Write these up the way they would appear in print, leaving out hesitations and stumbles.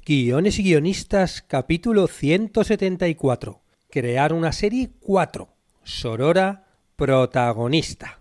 Guiones y guionistas, capítulo 174. Crear una serie 4. Sorora, protagonista.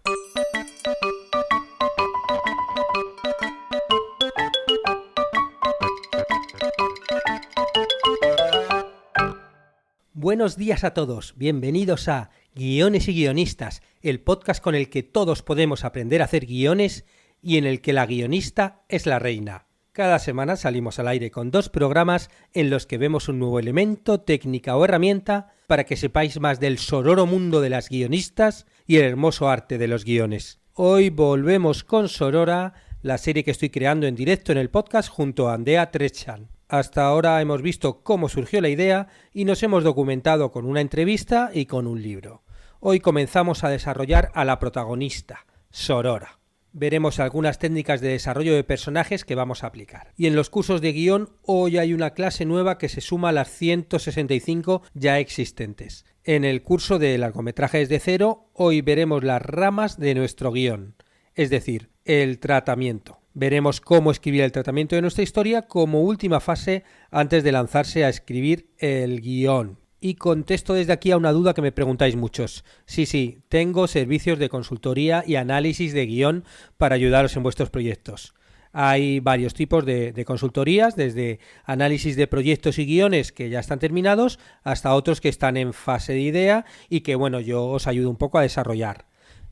Buenos días a todos, bienvenidos a Guiones y guionistas, el podcast con el que todos podemos aprender a hacer guiones y en el que la guionista es la reina. Cada semana salimos al aire con 2 programas en los que vemos un nuevo elemento, técnica o herramienta para que sepáis más del sororo mundo de las guionistas y el hermoso arte de los guiones. Hoy volvemos con Sorora, la serie que estoy creando en directo en el podcast junto a Andrea Trechan. Hasta ahora hemos visto cómo surgió la idea y nos hemos documentado con una entrevista y con un libro. Hoy comenzamos a desarrollar a la protagonista, Sorora. Veremos algunas técnicas de desarrollo de personajes que vamos a aplicar. Y en los cursos de guión, hoy hay una clase nueva que se suma a las 165 ya existentes. En el curso de largometrajes de cero, hoy veremos las ramas de nuestro guión, es decir, el tratamiento. Veremos cómo escribir el tratamiento de nuestra historia como última fase antes de lanzarse a escribir el guión. Y contesto desde aquí a una duda que me preguntáis muchos. Sí, tengo servicios de consultoría y análisis de guión para ayudaros en vuestros proyectos. Hay varios tipos de consultorías, desde análisis de proyectos y guiones que ya están terminados hasta otros que están en fase de idea y que yo os ayudo un poco a desarrollar.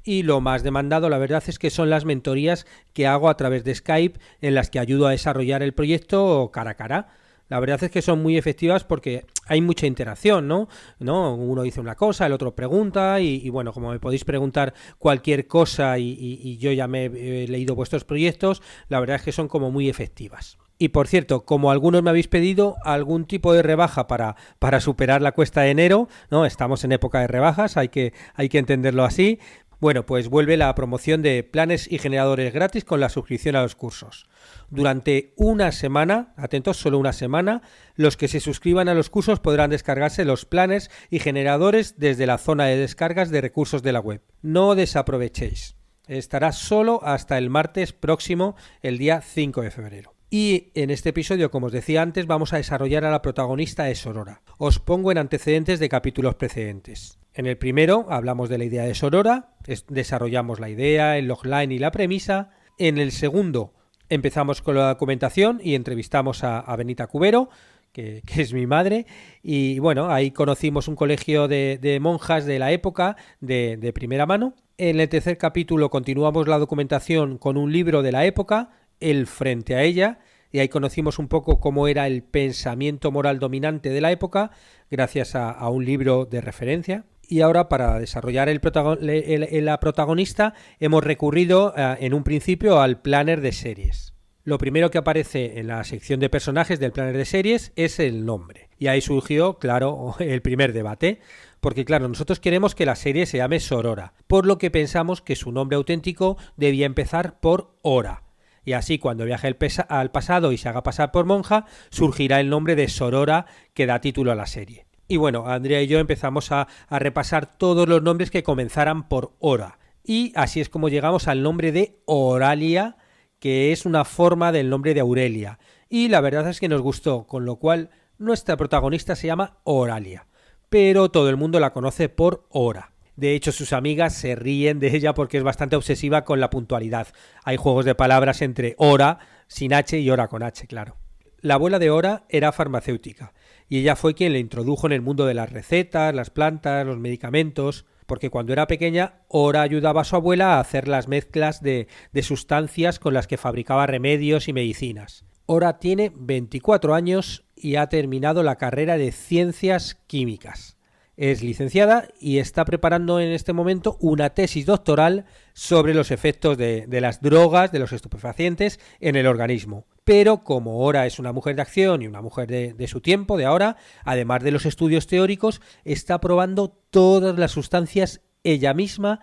Y lo más demandado, la verdad, es que son las mentorías que hago a través de Skype en las que ayudo a desarrollar el proyecto cara a cara. La verdad es que son muy efectivas porque hay mucha interacción, ¿no? Uno dice una cosa, el otro pregunta y como me podéis preguntar cualquier cosa y yo ya me he leído vuestros proyectos, la verdad es que son como muy efectivas. Y por cierto, como algunos me habéis pedido algún tipo de rebaja para superar la cuesta de enero, ¿no? Estamos en época de rebajas, hay que entenderlo así. Bueno, pues vuelve la promoción de planes y generadores gratis con la suscripción a los cursos. Durante una semana, atentos, solo una semana, los que se suscriban a los cursos podrán descargarse los planes y generadores desde la zona de descargas de recursos de la web. No desaprovechéis. Estará solo hasta el martes próximo, el día 5 de febrero. Y en este episodio, como os decía antes, vamos a desarrollar a la protagonista de Sorora. Os pongo en antecedentes de capítulos precedentes. En el primero hablamos de la idea de Sorora, desarrollamos la idea, el logline y la premisa. En el segundo empezamos con la documentación y entrevistamos a Benita Cubero, que es mi madre, y ahí conocimos un colegio de monjas de la época de primera mano. En el tercer capítulo continuamos la documentación con un libro de la época, El frente a ella, y ahí conocimos un poco cómo era el pensamiento moral dominante de la época, gracias a un libro de referencia. Y ahora, para desarrollar la protagonista, hemos recurrido en un principio al planner de series. Lo primero que aparece en la sección de personajes del planner de series es el nombre. Y ahí surgió, claro, el primer debate. Porque, claro, nosotros queremos que la serie se llame Sorora, por lo que pensamos que su nombre auténtico debía empezar por Ora. Y así, cuando viaje al pasado y se haga pasar por monja, surgirá el nombre de Sorora que da título a la serie. Y Andrea y yo empezamos a repasar todos los nombres que comenzaran por Ora. Y así es como llegamos al nombre de Oralia, que es una forma del nombre de Aurelia. Y la verdad es que nos gustó, con lo cual nuestra protagonista se llama Oralia. Pero todo el mundo la conoce por Ora. De hecho, sus amigas se ríen de ella porque es bastante obsesiva con la puntualidad. Hay juegos de palabras entre Ora sin H y Ora con H, claro. La abuela de Ora era farmacéutica y ella fue quien le introdujo en el mundo de las recetas, las plantas, los medicamentos, porque cuando era pequeña Ora ayudaba a su abuela a hacer las mezclas de sustancias con las que fabricaba remedios y medicinas. Ora tiene 24 años y ha terminado la carrera de Ciencias Químicas. Es licenciada y está preparando en este momento una tesis doctoral sobre los efectos de las drogas, de los estupefacientes en el organismo. Pero como Ora es una mujer de acción y una mujer de su tiempo, de ahora, además de los estudios teóricos, está probando todas las sustancias ella misma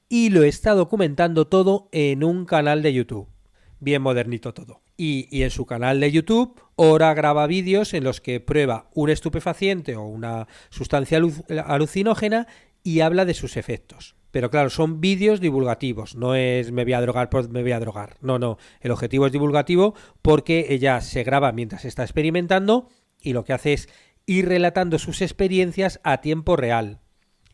y lo está documentando todo en un canal de YouTube. Bien modernito todo. Y en su canal de YouTube, Ora graba vídeos en los que prueba un estupefaciente o una sustancia alucinógena y habla de sus efectos. Pero claro, son vídeos divulgativos, no es me voy a drogar por me voy a drogar. No. El objetivo es divulgativo porque ella se graba mientras está experimentando y lo que hace es ir relatando sus experiencias a tiempo real.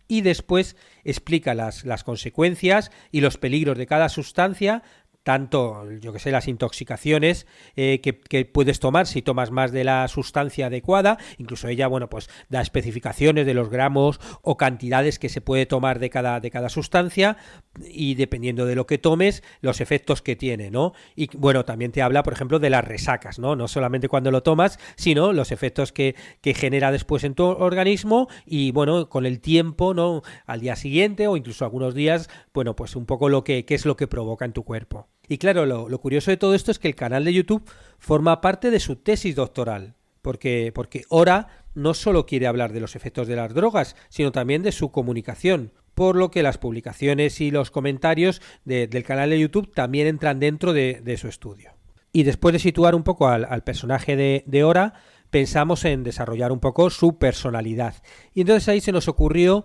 Y después explica las consecuencias y los peligros de cada sustancia, tanto, yo que sé, las intoxicaciones que puedes tomar si tomas más de la sustancia adecuada. Incluso ella, bueno, pues da especificaciones de los gramos o cantidades que se puede tomar de cada sustancia y dependiendo de lo que tomes, los efectos que tiene, ¿no? Y bueno, también te habla, por ejemplo, de las resacas, ¿no? No solamente cuando lo tomas, sino los efectos que genera después en tu organismo y, bueno, con el tiempo, ¿no? Al día siguiente o incluso algunos días, bueno, pues un poco qué es lo que provoca en tu cuerpo. Y claro, lo curioso de todo esto es que el canal de YouTube forma parte de su tesis doctoral, porque Ora no solo quiere hablar de los efectos de las drogas, sino también de su comunicación, por lo que las publicaciones y los comentarios del canal de YouTube también entran dentro de su estudio. Y después de situar un poco al personaje de Ora, pensamos en desarrollar un poco su personalidad. Y entonces ahí se nos ocurrió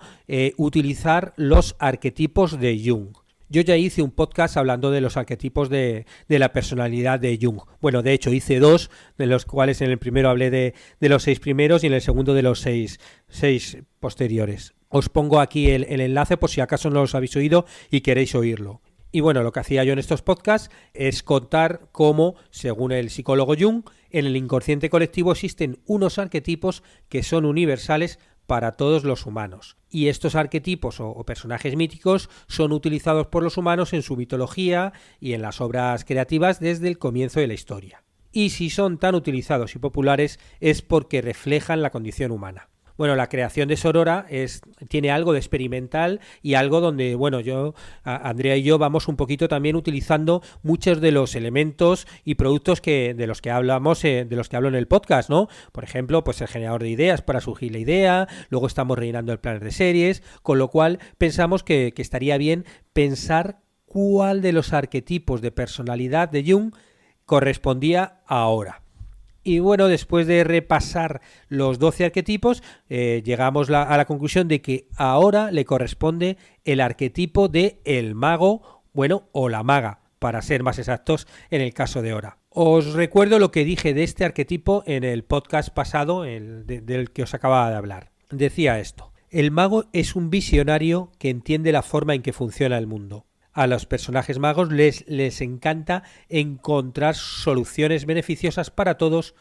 utilizar los arquetipos de Jung. Yo ya hice un podcast hablando de los arquetipos de la personalidad de Jung. Bueno, de hecho hice 2, de los cuales en el primero hablé de los 6 primeros y en el segundo de los 6 posteriores. Os pongo aquí el enlace por si acaso no los habéis oído y queréis oírlo. Y bueno, lo que hacía yo en estos podcasts es contar cómo, según el psicólogo Jung, en el inconsciente colectivo existen unos arquetipos que son universales para todos los humanos. Y estos arquetipos o personajes míticos son utilizados por los humanos en su mitología y en las obras creativas desde el comienzo de la historia. Y si son tan utilizados y populares es porque reflejan la condición humana. Bueno, la creación de Sorora tiene algo de experimental y algo donde, bueno, Andrea y yo vamos un poquito también utilizando muchos de los elementos y productos de los que hablamos, de los que hablo en el podcast, ¿no? Por ejemplo, pues el generador de ideas para surgir la idea, luego estamos rellenando el planner de series, con lo cual pensamos que estaría bien pensar cuál de los arquetipos de personalidad de Jung correspondía ahora. Y bueno, después de repasar los 12 arquetipos, llegamos a la conclusión de que ahora le corresponde el arquetipo de el mago, bueno, o la maga, para ser más exactos en el caso de Ora. Os recuerdo lo que dije de este arquetipo en el podcast pasado, del que os acababa de hablar. Decía esto: el mago es un visionario que entiende la forma en que funciona el mundo. A los personajes magos les encanta encontrar soluciones beneficiosas para todos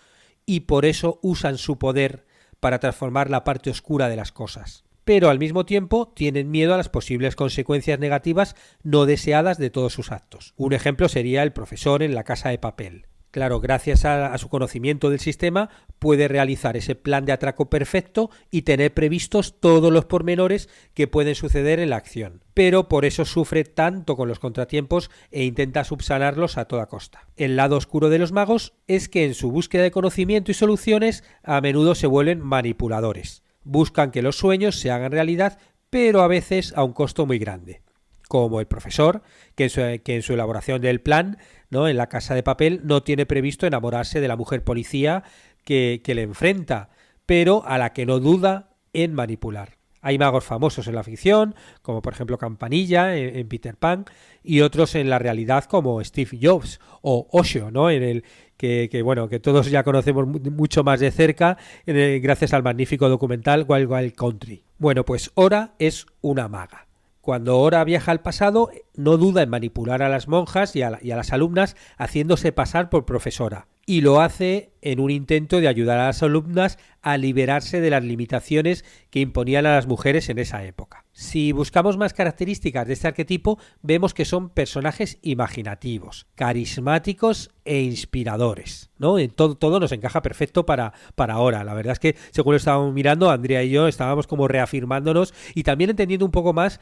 y por eso usan su poder para transformar la parte oscura de las cosas. Pero al mismo tiempo tienen miedo a las posibles consecuencias negativas no deseadas de todos sus actos. Un ejemplo sería el profesor en La Casa de Papel. Claro, gracias a su conocimiento del sistema puede realizar ese plan de atraco perfecto y tener previstos todos los pormenores que pueden suceder en la acción. Pero por eso sufre tanto con los contratiempos e intenta subsanarlos a toda costa. El lado oscuro de los magos es que en su búsqueda de conocimiento y soluciones a menudo se vuelven manipuladores. Buscan que los sueños se hagan realidad, pero a veces a un costo muy grande. Como el profesor, que en su elaboración del plan, ¿no?, en La Casa de Papel, no tiene previsto enamorarse de la mujer policía que le enfrenta, pero a la que no duda en manipular. Hay magos famosos en la ficción, como por ejemplo Campanilla en Peter Pan, y otros en la realidad como Steve Jobs o Osho, ¿no?, en el que todos ya conocemos mucho más de cerca gracias al magnífico documental Wild Wild Country. Bueno, pues Ora es una maga. Cuando Ora viaja al pasado, no duda en manipular a las monjas y a las alumnas haciéndose pasar por profesora. Y lo hace en un intento de ayudar a las alumnas a liberarse de las limitaciones que imponían a las mujeres en esa época. Si buscamos más características de este arquetipo, vemos que son personajes imaginativos, carismáticos e inspiradores, ¿no? Todo nos encaja perfecto para Ora. La verdad es que, según lo estábamos mirando, Andrea y yo estábamos como reafirmándonos y también entendiendo un poco más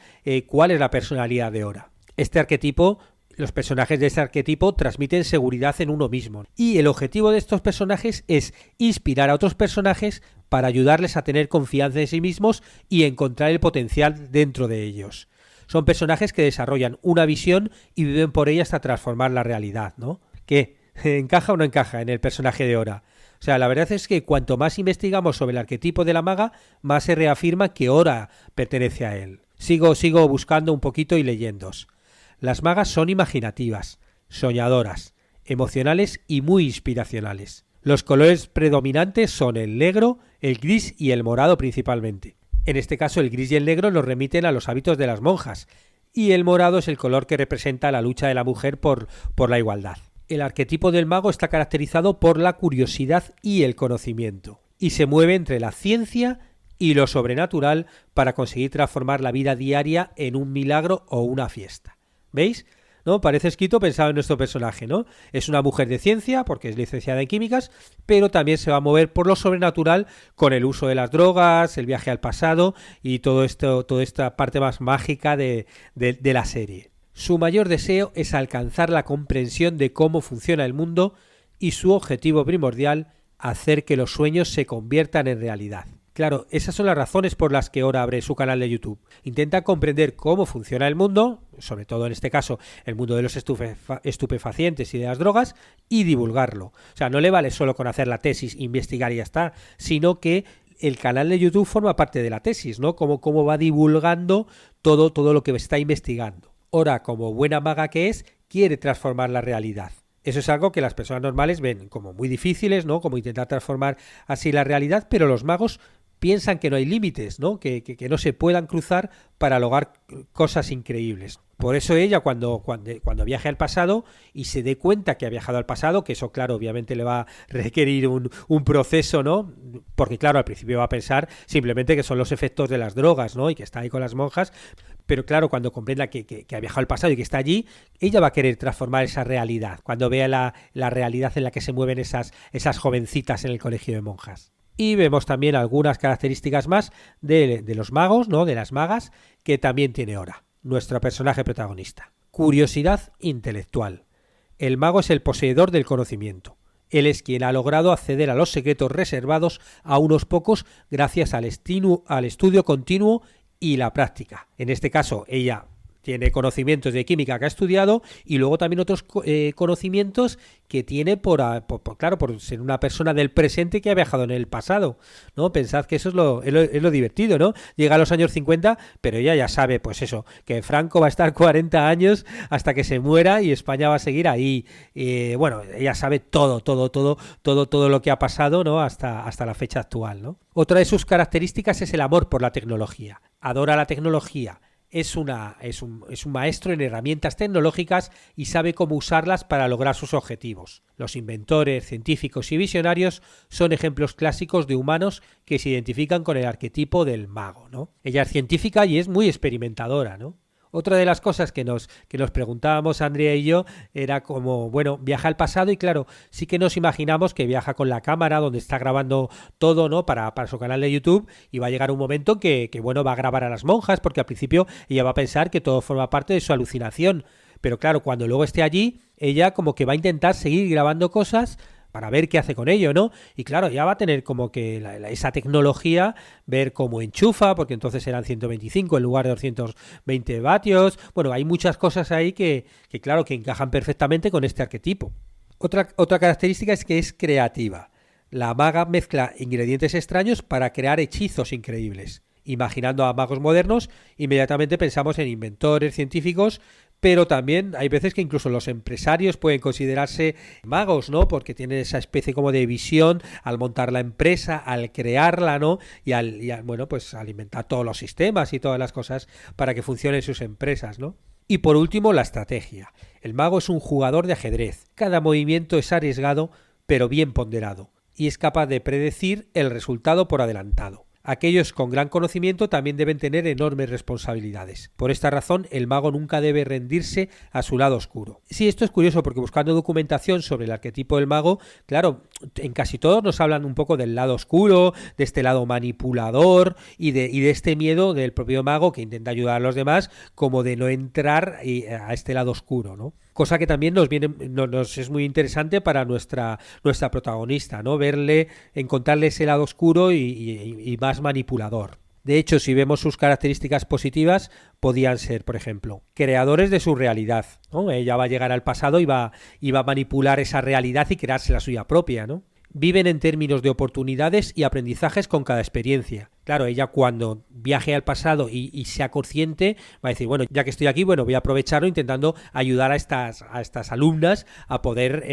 cuál es la personalidad de Ora. Los personajes de este arquetipo transmiten seguridad en uno mismo. Y el objetivo de estos personajes es inspirar a otros personajes para ayudarles a tener confianza en sí mismos y encontrar el potencial dentro de ellos. Son personajes que desarrollan una visión y viven por ella hasta transformar la realidad, ¿no? ¿Qué? ¿Encaja o no encaja en el personaje de Ora? O sea, la verdad es que cuanto más investigamos sobre el arquetipo de la maga, más se reafirma que Ora pertenece a él. Sigo buscando un poquito y leyéndos. Las magas son imaginativas, soñadoras, emocionales y muy inspiracionales. Los colores predominantes son el negro, el gris y el morado principalmente. En este caso el gris y el negro nos remiten a los hábitos de las monjas, y el morado es el color que representa la lucha de la mujer por la igualdad. El arquetipo del mago está caracterizado por la curiosidad y el conocimiento, y se mueve entre la ciencia y lo sobrenatural para conseguir transformar la vida diaria en un milagro o una fiesta. ¿Veis? ¿No? Parece escrito pensado en nuestro personaje, ¿no? Es una mujer de ciencia, porque es licenciada en químicas, pero también se va a mover por lo sobrenatural con el uso de las drogas, el viaje al pasado y toda esta parte más mágica de la serie. Su mayor deseo es alcanzar la comprensión de cómo funciona el mundo y su objetivo primordial, hacer que los sueños se conviertan en realidad. Claro, esas son las razones por las que Ora abre su canal de YouTube. Intenta comprender cómo funciona el mundo, sobre todo en este caso el mundo de los estupefacientes y de las drogas, y divulgarlo. O sea, no le vale solo con hacer la tesis, investigar y ya está, sino que el canal de YouTube forma parte de la tesis, ¿no? Cómo va divulgando todo lo que está investigando. Ora, como buena maga que es, quiere transformar la realidad. Eso es algo que las personas normales ven como muy difíciles, ¿no? Como intentar transformar así la realidad, pero los magos piensan que no hay límites, ¿no? Que no se puedan cruzar para lograr cosas increíbles. Por eso ella cuando viaje al pasado y se dé cuenta que ha viajado al pasado, que eso claro obviamente le va a requerir un proceso, ¿no? Porque claro al principio va a pensar simplemente que son los efectos de las drogas, ¿no? Y que está ahí con las monjas, pero claro cuando comprenda que ha viajado al pasado y que está allí, ella va a querer transformar esa realidad, cuando vea la realidad en la que se mueven esas jovencitas en el colegio de monjas. Y vemos también algunas características más de los magos, ¿no? De las magas, que también tiene Ora, nuestro personaje protagonista. Curiosidad intelectual. El mago es el poseedor del conocimiento. Él es quien ha logrado acceder a los secretos reservados a unos pocos gracias al estudio continuo y la práctica. En este caso, ella tiene conocimientos de química que ha estudiado y luego también otros conocimientos que tiene por ser una persona del presente que ha viajado en el pasado, ¿no? Pensad que eso es lo divertido, ¿no? Llega a los años 50, pero ella ya sabe, pues eso, que Franco va a estar 40 años hasta que se muera y España va a seguir ahí. Bueno, ella sabe todo lo que ha pasado, ¿no? Hasta la fecha actual, ¿no? Otra de sus características es el amor por la tecnología. Adora la tecnología. Es un maestro en herramientas tecnológicas y sabe cómo usarlas para lograr sus objetivos. Los inventores, científicos y visionarios son ejemplos clásicos de humanos que se identifican con el arquetipo del mago, ¿no? Ella es científica y es muy experimentadora, ¿no? Otra de las cosas que nos preguntábamos Andrea y yo era como, bueno, viaja al pasado y claro, sí que nos imaginamos que viaja con la cámara donde está grabando todo, ¿no? Para su canal de YouTube y va a llegar un momento que bueno, va a grabar a las monjas porque al principio ella va a pensar que todo forma parte de su alucinación. Pero claro, cuando luego esté allí, ella como que va a intentar seguir grabando cosas para ver qué hace con ello, ¿no? Y claro, ya va a tener como que esa tecnología, ver cómo enchufa, porque entonces eran 125 en lugar de 220 vatios. Bueno, hay muchas cosas ahí que claro, que encajan perfectamente con este arquetipo. Otra característica es que es creativa. La maga mezcla ingredientes extraños para crear hechizos increíbles. Imaginando a magos modernos, inmediatamente pensamos en inventores, científicos, pero también hay veces que incluso los empresarios pueden considerarse magos, ¿no? Porque tienen esa especie como de visión al montar la empresa, al crearla, ¿no? Y al inventar todos los sistemas y todas las cosas para que funcionen sus empresas, ¿no? Y por último, la estrategia. El mago es un jugador de ajedrez. Cada movimiento es arriesgado, pero bien ponderado, y es capaz de predecir el resultado por adelantado. Aquellos con gran conocimiento también deben tener enormes responsabilidades. Por esta razón, el mago nunca debe rendirse a su lado oscuro. Sí, esto es curioso porque buscando documentación sobre el arquetipo del mago, claro, en casi todos nos hablan un poco del lado oscuro, de este lado manipulador y de este miedo del propio mago que intenta ayudar a los demás, como de no entrar a este lado oscuro, ¿no? Cosa que también nos es muy interesante para nuestra protagonista, ¿no? Encontrarle ese lado oscuro y más manipulador. De hecho, si vemos sus características positivas, podían ser, por ejemplo, creadores de su realidad, ¿no? Ella va a llegar al pasado y va a manipular esa realidad y crearse la suya propia, ¿no? Viven en términos de oportunidades y aprendizajes con cada experiencia. Claro, ella cuando viaje al pasado y sea consciente va a decir, bueno, ya que estoy aquí, bueno, voy a aprovecharlo intentando ayudar a estas alumnas a poder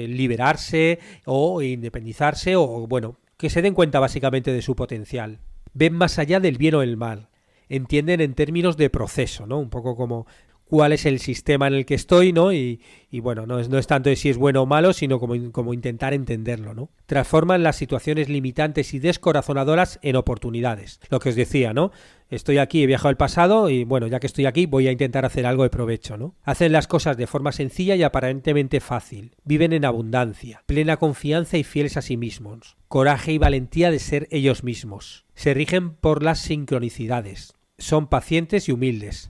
liberarse o independizarse o, bueno, que se den cuenta básicamente de su potencial. Ven más allá del bien o el mal. Entienden en términos de proceso, ¿no? Un poco como cuál es el sistema en el que estoy, ¿no? Y bueno, no es tanto de si es bueno o malo, sino como intentar entenderlo, ¿no? Transforman las situaciones limitantes y descorazonadoras en oportunidades. Lo que os decía, ¿no? Estoy aquí, he viajado al pasado y bueno, ya que estoy aquí voy a intentar hacer algo de provecho, ¿no? Hacen las cosas de forma sencilla y aparentemente fácil. Viven en abundancia, plena confianza y fieles a sí mismos. Coraje y valentía de ser ellos mismos. Se rigen por las sincronicidades. Son pacientes y humildes.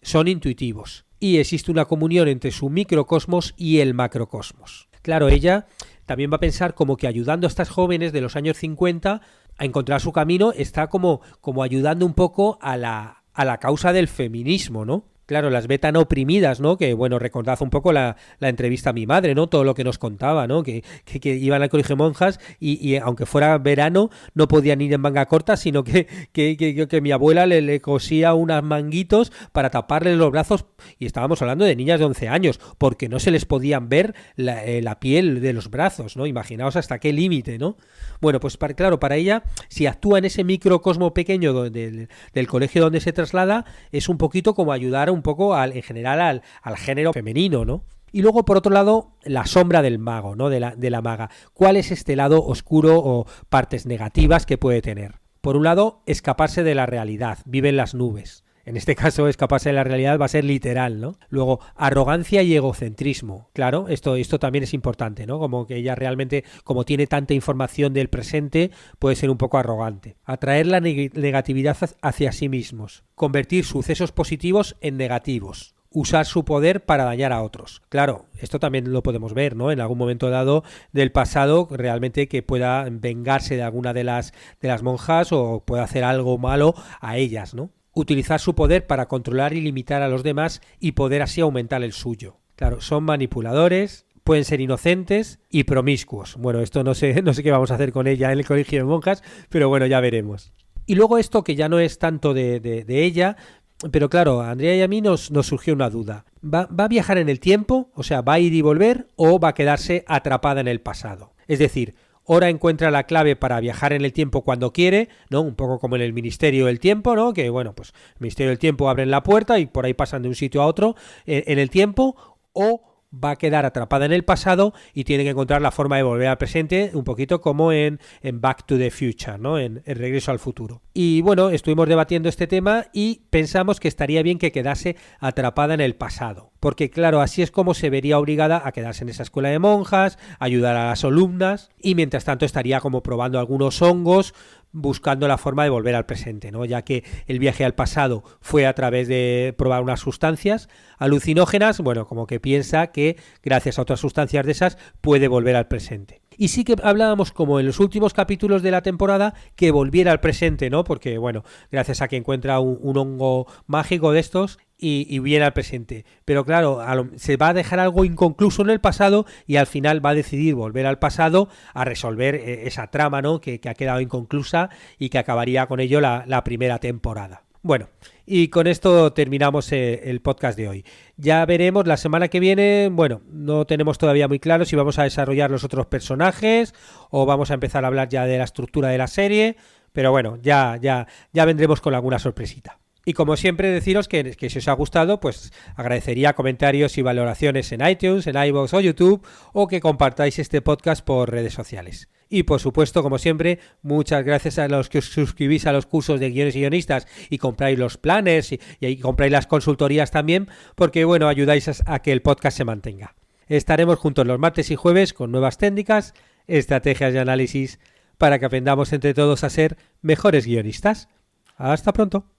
Son intuitivos y existe una comunión entre su microcosmos y el macrocosmos. Claro, ella también va a pensar como que ayudando a estas jóvenes de los años 50 a encontrar su camino, está como ayudando un poco a la causa del feminismo, ¿no? Claro, las ve tan oprimidas, ¿no? Que, bueno, recordad un poco la entrevista a mi madre, ¿no? Todo lo que nos contaba, ¿no? Que iban al colegio de monjas y aunque fuera verano no podían ir en manga corta, sino que mi abuela le cosía unos manguitos para taparle los brazos, y estábamos hablando de niñas de 11 años, porque no se les podían ver la piel de los brazos, ¿no? Imaginaos hasta qué límite, ¿no? Bueno, pues claro, para ella, si actúa en ese microcosmo pequeño del colegio donde se traslada, es un poquito como ayudar un poco en general al género femenino, ¿no? Y luego, por otro lado, la sombra del mago, ¿no? De la maga. ¿Cuál es este lado oscuro o partes negativas que puede tener? Por un lado, escaparse de la realidad, vive en las nubes. En este caso, escaparse de la realidad va a ser literal, ¿no? Luego, arrogancia y egocentrismo. Claro, esto también es importante, ¿no? Como que ella realmente, como tiene tanta información del presente, puede ser un poco arrogante. Atraer la negatividad hacia sí mismos. Convertir sucesos positivos en negativos. Usar su poder para dañar a otros. Claro, esto también lo podemos ver, ¿no? En algún momento dado del pasado, realmente que pueda vengarse de alguna de las monjas o pueda hacer algo malo a ellas, ¿no? Utilizar su poder para controlar y limitar a los demás y poder así aumentar el suyo. Claro, son manipuladores, pueden ser inocentes y promiscuos. Bueno, esto no sé qué vamos a hacer con ella en el colegio de monjas, pero bueno, ya veremos. Y luego esto que ya no es tanto de ella, pero claro, a Andrea y a mí nos surgió una duda. ¿Va a viajar en el tiempo? O sea, ¿va a ir y volver o va a quedarse atrapada en el pasado? Es decir, Ora encuentra la clave para viajar en el tiempo cuando quiere, ¿no? Un poco como en el Ministerio del Tiempo, ¿no? Que, bueno, pues el Ministerio del Tiempo abren la puerta y por ahí pasan de un sitio a otro en el tiempo, o va a quedar atrapada en el pasado y tiene que encontrar la forma de volver al presente, un poquito como en Back to the Future, ¿no? En El Regreso al Futuro. Y bueno, estuvimos debatiendo este tema y pensamos que estaría bien que quedase atrapada en el pasado, porque claro, así es como se vería obligada a quedarse en esa escuela de monjas, ayudar a las alumnas, y mientras tanto estaría como probando algunos hongos, buscando la forma de volver al presente, ¿no? Ya que el viaje al pasado fue a través de probar unas sustancias alucinógenas, bueno, como que piensa que gracias a otras sustancias de esas puede volver al presente. Y sí que hablábamos, como en los últimos capítulos de la temporada, que volviera al presente, ¿no? Porque, bueno, gracias a que encuentra un hongo mágico de estos y viene al presente. Pero claro, se va a dejar algo inconcluso en el pasado y al final va a decidir volver al pasado a resolver esa trama, ¿no? Que ha quedado inconclusa y que acabaría con ello la primera temporada. Bueno, y con esto terminamos el podcast de hoy. Ya veremos la semana que viene, bueno, no tenemos todavía muy claro si vamos a desarrollar los otros personajes o vamos a empezar a hablar ya de la estructura de la serie, pero bueno, ya vendremos con alguna sorpresita. Y como siempre deciros que si os ha gustado, pues agradecería comentarios y valoraciones en iTunes, en iVoox o YouTube, o que compartáis este podcast por redes sociales. Y por supuesto, como siempre, muchas gracias a los que os suscribís a los cursos de guiones y guionistas y compráis los planners y compráis las consultorías también, porque bueno, ayudáis a que el podcast se mantenga. Estaremos juntos los martes y jueves con nuevas técnicas, estrategias y análisis para que aprendamos entre todos a ser mejores guionistas. Hasta pronto.